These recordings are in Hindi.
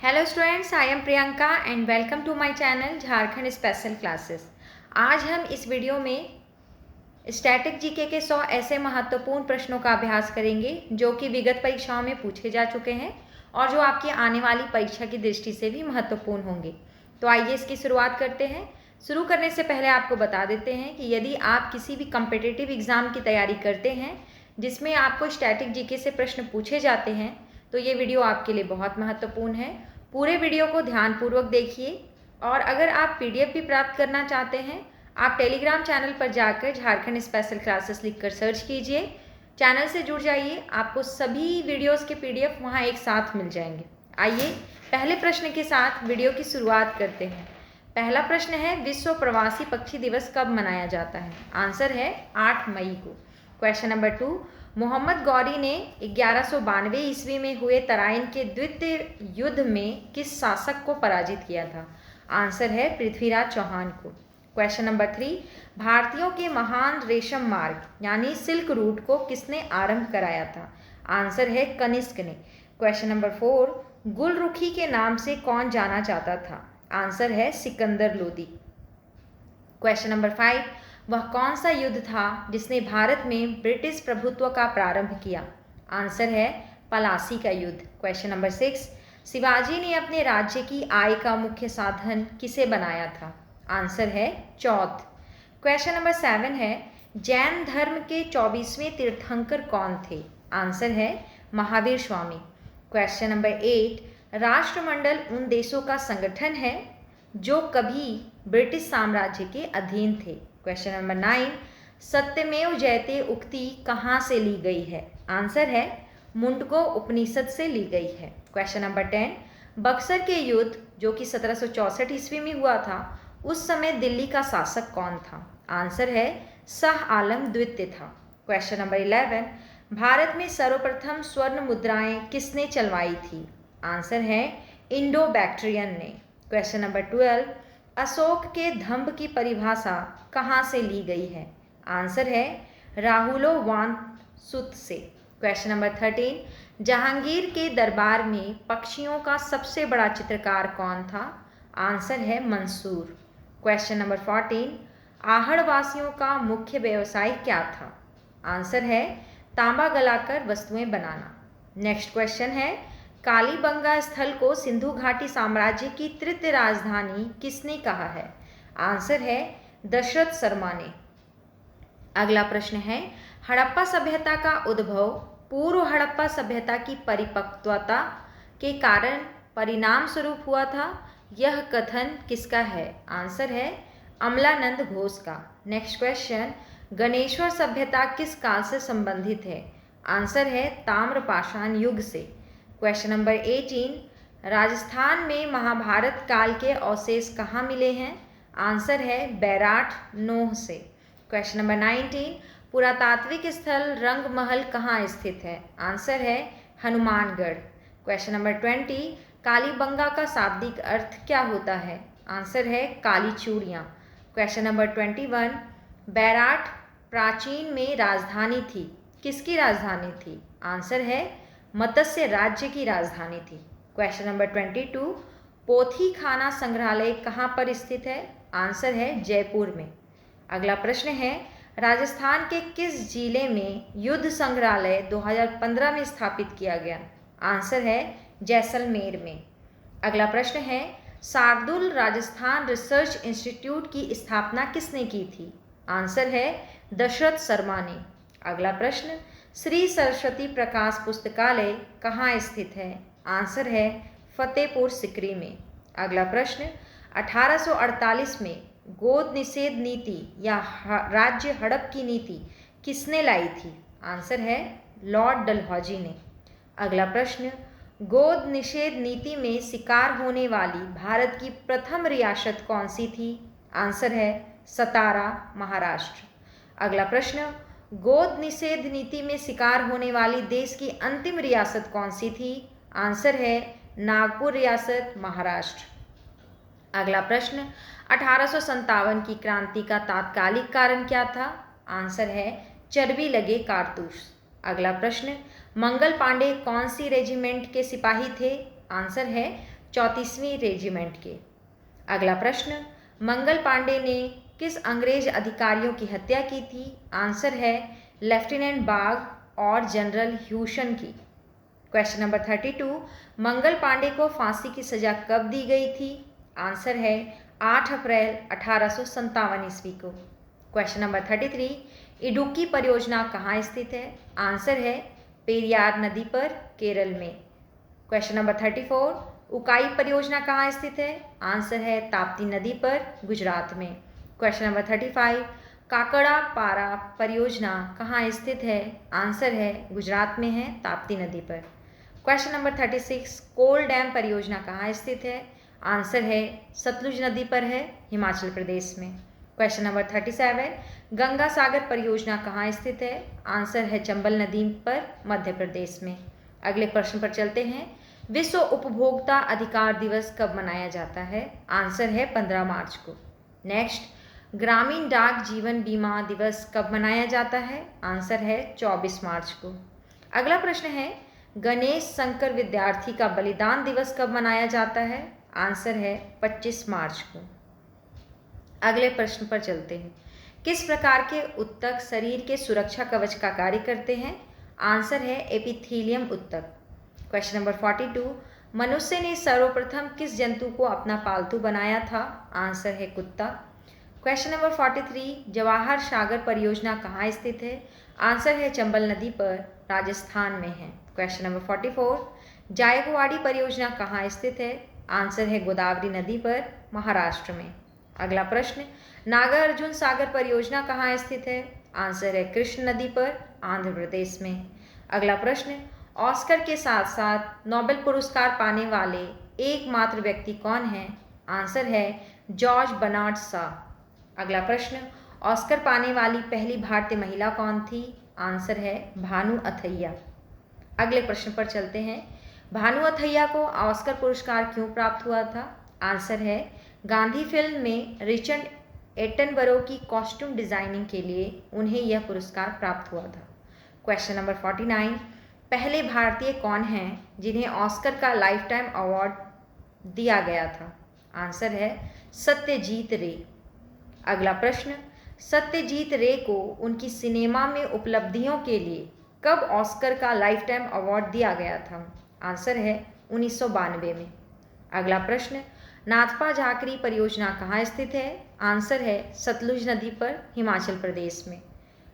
Hello students, I am Priyanka and welcome to my channel Jharkhand special classes. आज हम इस वीडियो में स्टैटिक जीके के 100 ऐसे महत्वपूर्ण प्रश्नों का अभ्यास करेंगे जो कि विगत परीक्षाओं में पूछे जा चुके हैं और जो आपकी आने वाली परीक्षा की दृष्टि से भी महत्वपूर्ण होंगे। तो आइए इसकी शुरुआत करते हैं। शुरू करने से पहले आपको बता देते हैं कि यदि आप किसी भी कम्पिटिटिव एग्ज़ाम की तैयारी करते हैं जिसमें आपको स्टैटिक जीके से प्रश्न पूछे जाते हैं तो ये वीडियो आपके लिए बहुत महत्वपूर्ण है। पूरे वीडियो को ध्यानपूर्वक देखिए और अगर आप पीडीएफ भी प्राप्त करना चाहते हैं आप टेलीग्राम चैनल पर जाकर झारखंड स्पेशल क्लासेस लिखकर सर्च कीजिए। चैनल से जुड़ जाइए, आपको सभी वीडियोस के पीडीएफ वहां एक साथ मिल जाएंगे। आइए पहले प्रश्न के साथ वीडियो की शुरुआत करते हैं। पहला प्रश्न है, विश्व प्रवासी पक्षी दिवस कब मनाया जाता है? आंसर है 8 मई को। क्वेश्चन नंबर 2, मोहम्मद गौरी ने 1192 ईस्वी में हुए तराइन के द्वितीय युद्ध में किस शासक को पराजित किया था? आंसर है पृथ्वीराज चौहान को। क्वेश्चन नंबर 3, भारतीयों के महान रेशम मार्ग यानी सिल्क रूट को किसने आरंभ कराया था? आंसर है कनिष्क ने। क्वेश्चन नंबर 4, गुलरुखी के नाम से कौन जाना जाता था? आंसर है सिकंदर लोदी। क्वेश्चन नंबर 5, वह कौन सा युद्ध था जिसने भारत में ब्रिटिश प्रभुत्व का प्रारंभ किया? आंसर है पलासी का युद्ध। क्वेश्चन नंबर 6, शिवाजी ने अपने राज्य की आय का मुख्य साधन किसे बनाया था? आंसर है चौथ। क्वेश्चन नंबर 7 है, जैन धर्म के 24वें तीर्थंकर कौन थे? आंसर है महावीर स्वामी। क्वेश्चन नंबर 8, राष्ट्रमंडल उन देशों का संगठन है जो कभी ब्रिटिश साम्राज्य के अधीन थे। क्वेश्चन नंबर 9, सत्यमेव जयते उक्ति कहाँ से ली गई है? आंसर है मुंडको उपनिषद से ली गई है। क्वेश्चन नंबर 10, बक्सर के युद्ध जो कि 1764 ईस्वी में हुआ था उस समय दिल्ली का शासक कौन था? आंसर है शाह आलम द्वितीय था। क्वेश्चन नंबर 11, भारत में सर्वप्रथम स्वर्ण मुद्राएं किसने चलवाई थी? आंसर है इंडो बैक्ट्रियन ने। क्वेश्चन नंबर 12, अशोक के धम्ब की परिभाषा कहाँ से ली गई है? आंसर है राहुलो वानसुत से। क्वेश्चन नंबर 13, जहांगीर के दरबार में पक्षियों का सबसे बड़ा चित्रकार कौन था? आंसर है मंसूर। क्वेश्चन नंबर 14, आहड़ वासियों का मुख्य व्यवसाय क्या था? आंसर है तांबा गलाकर वस्तुएं बनाना। नेक्स्ट क्वेश्चन है, कालीबंगा स्थल को सिंधु घाटी साम्राज्य की तृतीय राजधानी किसने कहा है? आंसर है दशरथ शर्मा ने। अगला प्रश्न है, हड़प्पा सभ्यता का उद्भव पूर्व हड़प्पा सभ्यता की परिपक्वता के कारण परिणाम स्वरूप हुआ था। यह कथन किसका है? आंसर है अमलानंद घोष का। नेक्स्ट क्वेश्चन, गणेश्वर सभ्यता किस काल से संबंधित है? आंसर है ताम्रपाषाण युग से। क्वेश्चन नंबर 18, राजस्थान में महाभारत काल के अवशेष कहाँ मिले हैं? आंसर है बैराठ नोह से। क्वेश्चन नंबर 19, पुरातात्विक स्थल रंगमहल कहाँ स्थित है? आंसर है हनुमानगढ़। क्वेश्चन नंबर 20, कालीबंगा का शाब्दिक अर्थ क्या होता है? आंसर है काली चूड़ियाँ। क्वेश्चन नंबर 21, बैराठ प्राचीन में राजधानी थी, किसकी राजधानी थी? आंसर है मत्स्य राज्य की राजधानी थी। क्वेश्चन नंबर 22, पोथी खाना संग्रहालय कहाँ पर स्थित है? आंसर है जयपुर में। अगला प्रश्न है, राजस्थान के किस जिले में युद्ध संग्रहालय 2015 में स्थापित किया गया? आंसर है जैसलमेर में। अगला प्रश्न है, शार्दुल राजस्थान रिसर्च इंस्टीट्यूट की स्थापना किसने की थी? आंसर है दशरथ शर्मा ने। अगला प्रश्न, श्री सरस्वती प्रकाश पुस्तकालय कहाँ स्थित है? आंसर है फतेहपुर सिकरी में। अगला प्रश्न, 1848 में गोद निषेध नीति या राज्य हड़प की नीति किसने लाई थी? आंसर है लॉर्ड डलहौजी ने। अगला प्रश्न, गोद निषेध नीति में शिकार होने वाली भारत की प्रथम रियासत कौन सी थी? आंसर है सतारा, महाराष्ट्र। अगला प्रश्न, गोद निषेध नीति में शिकार होने वाली देश की अंतिम रियासत कौन सी थी? आंसर है नागपुर रियासत, महाराष्ट्र। अगला प्रश्न, 1857 की क्रांति का तात्कालिक कारण क्या था? आंसर है चर्बी लगे कारतूस। अगला प्रश्न, मंगल पांडे कौन सी रेजिमेंट के सिपाही थे? आंसर है 34वीं रेजिमेंट के। अगला प्रश्न, मंगल पांडे ने किस अंग्रेज अधिकारियों की हत्या की थी? आंसर है लेफ्टिनेंट बाग और जनरल ह्यूशन की। क्वेश्चन नंबर 32, मंगल पांडे को फांसी की सजा कब दी गई थी? आंसर है 8 अप्रैल 1857 ईस्वी को। क्वेश्चन नंबर 33, इडुक्की परियोजना कहाँ स्थित है? आंसर है पेरियार नदी पर, केरल में। क्वेश्चन नंबर 34, उकाई परियोजना कहाँ स्थित है? आंसर है ताप्ती नदी पर, गुजरात में। क्वेश्चन नंबर 35, काकड़ा पारा परियोजना कहाँ स्थित है? आंसर है गुजरात में है, ताप्ती नदी पर। क्वेश्चन नंबर 36, कोल डैम परियोजना कहाँ स्थित है? आंसर है सतलुज नदी पर है, हिमाचल प्रदेश में। क्वेश्चन नंबर 37, गंगा सागर परियोजना कहाँ स्थित है? आंसर है चंबल नदी पर, मध्य प्रदेश में। अगले प्रश्न पर चलते हैं। विश्व उपभोक्ता अधिकार दिवस कब मनाया जाता है? आंसर है 15 मार्च को। नेक्स्ट, ग्रामीण डाक जीवन बीमा दिवस कब मनाया जाता है? आंसर है 24 मार्च को। अगला प्रश्न है, गणेश शंकर विद्यार्थी का बलिदान दिवस कब मनाया जाता है? आंसर है 25 मार्च को। अगले प्रश्न पर चलते हैं। किस प्रकार के ऊतक शरीर के सुरक्षा कवच का कार्य करते हैं? आंसर है एपिथेलियम ऊतक। क्वेश्चन नंबर 42, मनुष्य ने सर्वप्रथम किस जंतु को अपना पालतू बनाया था? आंसर है कुत्ता। क्वेश्चन नंबर 43, जवाहर सागर परियोजना कहाँ स्थित है? आंसर है चंबल नदी पर, राजस्थान में है। क्वेश्चन नंबर 44, जायकवाड़ी परियोजना कहाँ स्थित है? आंसर है गोदावरी नदी पर, महाराष्ट्र में। अगला प्रश्न, नागार्जुन सागर परियोजना कहाँ स्थित है? आंसर है कृष्ण नदी पर, आंध्र प्रदेश में। अगला प्रश्न, ऑस्कर के साथ साथ नोबेल पुरस्कार पाने वाले एकमात्र व्यक्ति कौन हैं? आंसर है जॉर्ज बर्नार्ड शॉ। अगला प्रश्न, ऑस्कर पाने वाली पहली भारतीय महिला कौन थी? आंसर है भानु अथैया। अगले प्रश्न पर चलते हैं। भानु अथैया को ऑस्कर पुरस्कार क्यों प्राप्त हुआ था? आंसर है गांधी फिल्म में रिचर्ड एटनबरो की कॉस्ट्यूम डिजाइनिंग के लिए उन्हें यह पुरस्कार प्राप्त हुआ था। क्वेश्चन नंबर 49, पहले भारतीय कौन हैं जिन्हें ऑस्कर का लाइफ टाइम अवार्ड दिया गया था? आंसर है सत्यजीत रे। अगला प्रश्न, सत्यजीत रे को उनकी सिनेमा में उपलब्धियों के लिए कब ऑस्कर का लाइफ टाइम अवार्ड दिया गया था? आंसर है 1992 में। अगला प्रश्न, नाथपा झाकरी परियोजना कहाँ स्थित है? आंसर है सतलुज नदी पर, हिमाचल प्रदेश में।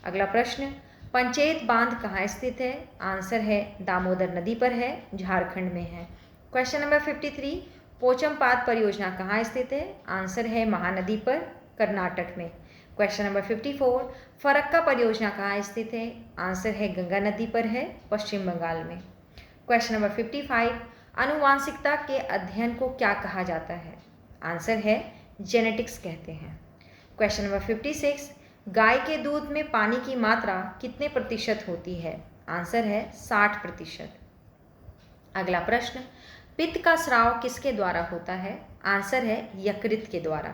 अगला प्रश्न, पंचेत बांध कहाँ स्थित है? आंसर है दामोदर नदी पर है, झारखंड में है। क्वेश्चन नंबर 53, पोचमपाद परियोजना कहाँ स्थित है? आंसर है महानदी पर, कर्नाटक में। क्वेश्चन नंबर 54, फरक्का परियोजना कहाँ स्थित है? आंसर है गंगा नदी पर है, पश्चिम बंगाल में। क्वेश्चन नंबर 55, आनुवांशिकता के अध्ययन को क्या कहा जाता है? आंसर है जेनेटिक्स कहते हैं। क्वेश्चन नंबर 56, गाय के दूध में पानी की मात्रा कितने प्रतिशत होती है? आंसर है 60%। अगला प्रश्न, पित्त का स्राव किसके द्वारा होता है? आंसर है यकृत के द्वारा।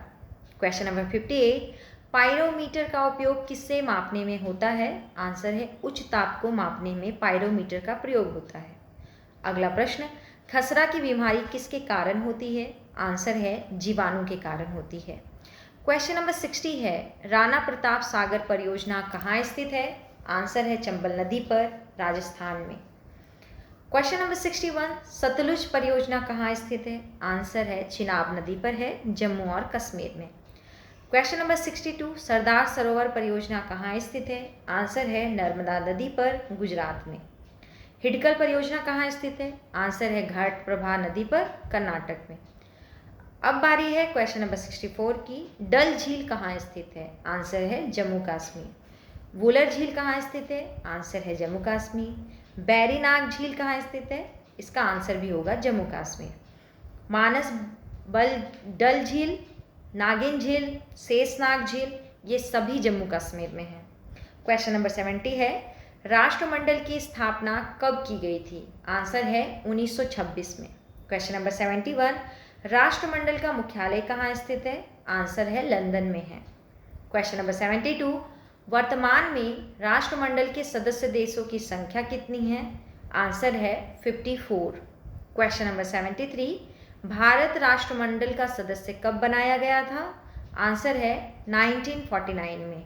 क्वेश्चन नंबर 58, पायरोमीटर का उपयोग किससे मापने में होता है? आंसर है उच्च ताप को मापने में पायरोमीटर का प्रयोग होता है। अगला प्रश्न, खसरा की बीमारी किसके कारण होती है? आंसर है जीवाणु के कारण होती है। क्वेश्चन नंबर 60 है, राणा प्रताप सागर परियोजना कहाँ स्थित है? आंसर है चंबल नदी पर, राजस्थान में। क्वेश्चन नंबर 61, सतलुज परियोजना कहाँ स्थित है? आंसर है चिनाब नदी पर है, जम्मू और कश्मीर में। क्वेश्चन नंबर 62, सरदार सरोवर परियोजना कहाँ स्थित है? आंसर है नर्मदा नदी पर, गुजरात में। हिडकल परियोजना कहाँ स्थित है? आंसर है घाट प्रभा नदी पर, कर्नाटक में। अब बारी है क्वेश्चन नंबर 64 की, डल झील कहाँ स्थित है? आंसर है जम्मू कश्मीर। वुलर झील कहाँ स्थित है? आंसर है जम्मू कश्मीर। बैरीनाग झील कहाँ स्थित है? इसका आंसर भी होगा जम्मू कश्मीर। मानस बल डल झील, नागिन झील, शेषनाग झील, ये सभी जम्मू कश्मीर में है। क्वेश्चन नंबर 70 है, राष्ट्रमंडल की स्थापना कब की गई थी? आंसर है 1926 में। क्वेश्चन नंबर 71, राष्ट्रमंडल का मुख्यालय कहाँ स्थित है? आंसर है लंदन में है। क्वेश्चन नंबर 72, वर्तमान में राष्ट्रमंडल के सदस्य देशों की संख्या कितनी है? आंसर है 54। क्वेश्चन नंबर 73, भारत राष्ट्रमंडल का सदस्य कब बनाया गया था? आंसर है 1949 में।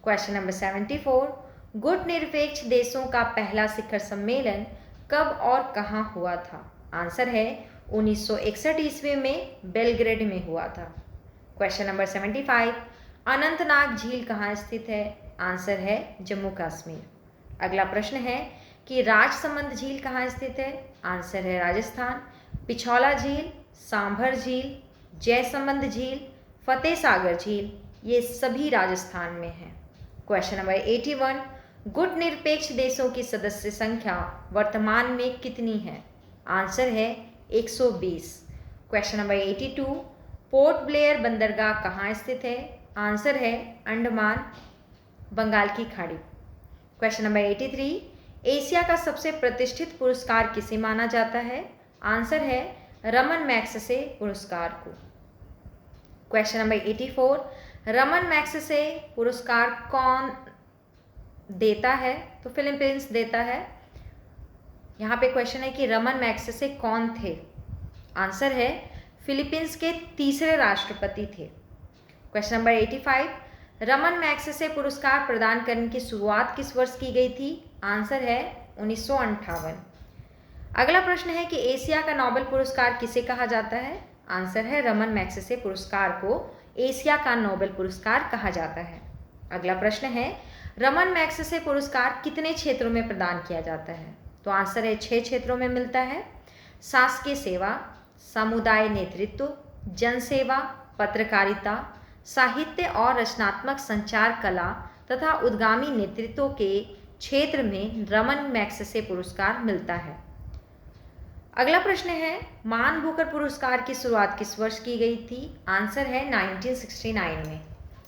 क्वेश्चन नंबर 74, गुट निरपेक्ष देशों का पहला शिखर सम्मेलन कब और कहाँ हुआ था? आंसर है 1961 ईस्वी में बेलग्रेड में हुआ था। क्वेश्चन नंबर 75, अनंतनाग झील कहाँ स्थित है? आंसर है जम्मू कश्मीर। अगला प्रश्न है कि राजसमंद झील कहाँ स्थित है? आंसर है राजस्थान। पिछौला झील, सांभर झील, जयसमंद झील, फतेह सागर झील, ये सभी राजस्थान में हैं। क्वेश्चन नंबर 81, गुट निरपेक्ष देशों की सदस्य संख्या वर्तमान में कितनी है? आंसर है 120। क्वेश्चन नंबर 82, पोर्ट ब्लेयर बंदरगाह कहाँ स्थित है? आंसर है अंडमान बंगाल की खाड़ी। क्वेश्चन नंबर 83, एशिया का सबसे प्रतिष्ठित पुरस्कार किसे माना जाता है? आंसर है रमन मैग्सेसे पुरस्कार को। क्वेश्चन नंबर 84, रमन मैग्सेसे पुरस्कार कौन देता है? तो फिलीपींस देता है। यहाँ पे क्वेश्चन है कि रमन मैग्सेसे कौन थे? आंसर है फिलीपींस के तीसरे राष्ट्रपति थे। क्वेश्चन नंबर 85, रमन मैग्सेसे पुरस्कार प्रदान करने की शुरुआत किस वर्ष की गई थी? आंसर है 1958। अगला प्रश्न है कि एशिया का नोबेल पुरस्कार किसे कहा जाता है? आंसर है रमन मैग्सेसे पुरस्कार को एशिया का नोबेल पुरस्कार कहा जाता है। अगला प्रश्न है, रमन मैग्सेसे पुरस्कार कितने क्षेत्रों में प्रदान किया जाता है? तो आंसर है 6 क्षेत्रों में मिलता है। शासकीय सेवा, समुदाय नेतृत्व, जनसेवा, पत्रकारिता, साहित्य और रचनात्मक संचार कला तथा उद्यमी नेतृत्व के क्षेत्र में रमन मैग्सेसे पुरस्कार मिलता है। अगला प्रश्न है, मान बुकर पुरस्कार की शुरुआत किस वर्ष की गई थी? आंसर है 1969 में।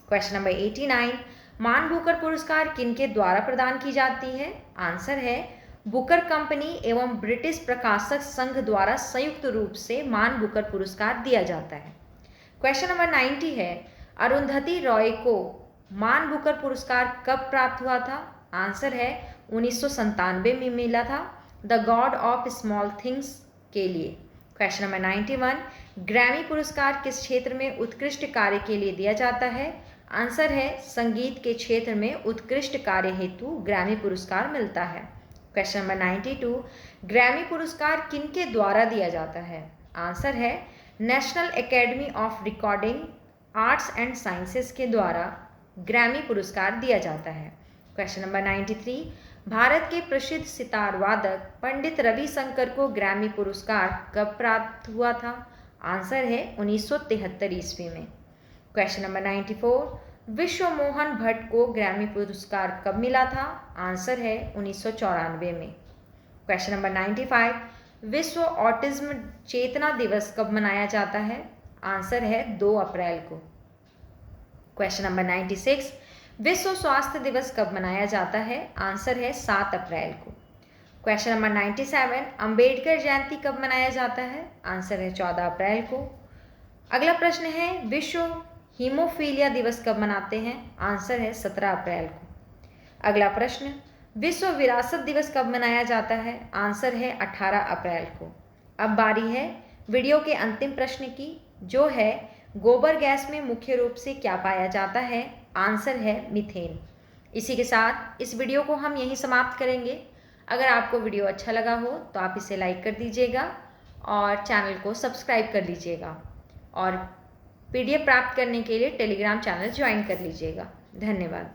क्वेश्चन नंबर 89, मान बुकर पुरस्कार किनके द्वारा प्रदान की जाती है? आंसर है बुकर कंपनी एवं ब्रिटिश प्रकाशक संघ द्वारा संयुक्त रूप से मान बुकर पुरस्कार दिया जाता है। क्वेश्चन नंबर 90 है, अरुंधति रॉय को मान बुकर पुरस्कार कब प्राप्त हुआ था? आंसर है 1997 में मिला था, the God of small things के लिए। क्वेश्चन नंबर 91, ग्रैमी पुरस्कार किस क्षेत्र में उत्कृष्ट कार्य के लिए दिया जाता है? आंसर है संगीत के क्षेत्र में उत्कृष्ट कार्य हेतु ग्रैमी पुरस्कार मिलता है। क्वेश्चन नंबर 92, ग्रैमी पुरस्कार किनके द्वारा दिया जाता है? आंसर है national academy of recording arts and sciences के द्वारा ग्रैमी पुरस्कार दिया जाता है। क्वेश्चन नंबर 93, भारत के प्रसिद्ध सितार वादक पंडित रविशंकर को ग्रैमी पुरस्कार कब प्राप्त हुआ था? आंसर है 1973 ईस्वी में। क्वेश्चन नंबर 94, विश्व मोहन भट्ट को ग्रैमी पुरस्कार कब मिला था? आंसर है 1994 में। क्वेश्चन नंबर 95, विश्व ऑटिज्म चेतना दिवस कब मनाया जाता है? आंसर है 2 अप्रैल को। क्वेश्चन नंबर 96, विश्व स्वास्थ्य दिवस कब मनाया जाता है? आंसर है 7 अप्रैल को। क्वेश्चन नंबर 97, अंबेडकर जयंती कब मनाया जाता है? आंसर है 14 अप्रैल को। अगला प्रश्न है, विश्व हीमोफीलिया दिवस कब मनाते हैं? आंसर है 17 अप्रैल को। अगला प्रश्न, विश्व विरासत दिवस कब मनाया जाता है? आंसर है 18 अप्रैल को। अब बारी है वीडियो के अंतिम प्रश्न की, जो है गोबर गैस में मुख्य रूप से क्या पाया जाता है? आंसर है मीथेन। इसी के साथ इस वीडियो को हम यहीं समाप्त करेंगे। अगर आपको वीडियो अच्छा लगा हो तो आप इसे लाइक कर दीजिएगा और चैनल को सब्सक्राइब कर लीजिएगा और PDF प्राप्त करने के लिए टेलीग्राम चैनल ज्वाइन कर लीजिएगा। धन्यवाद।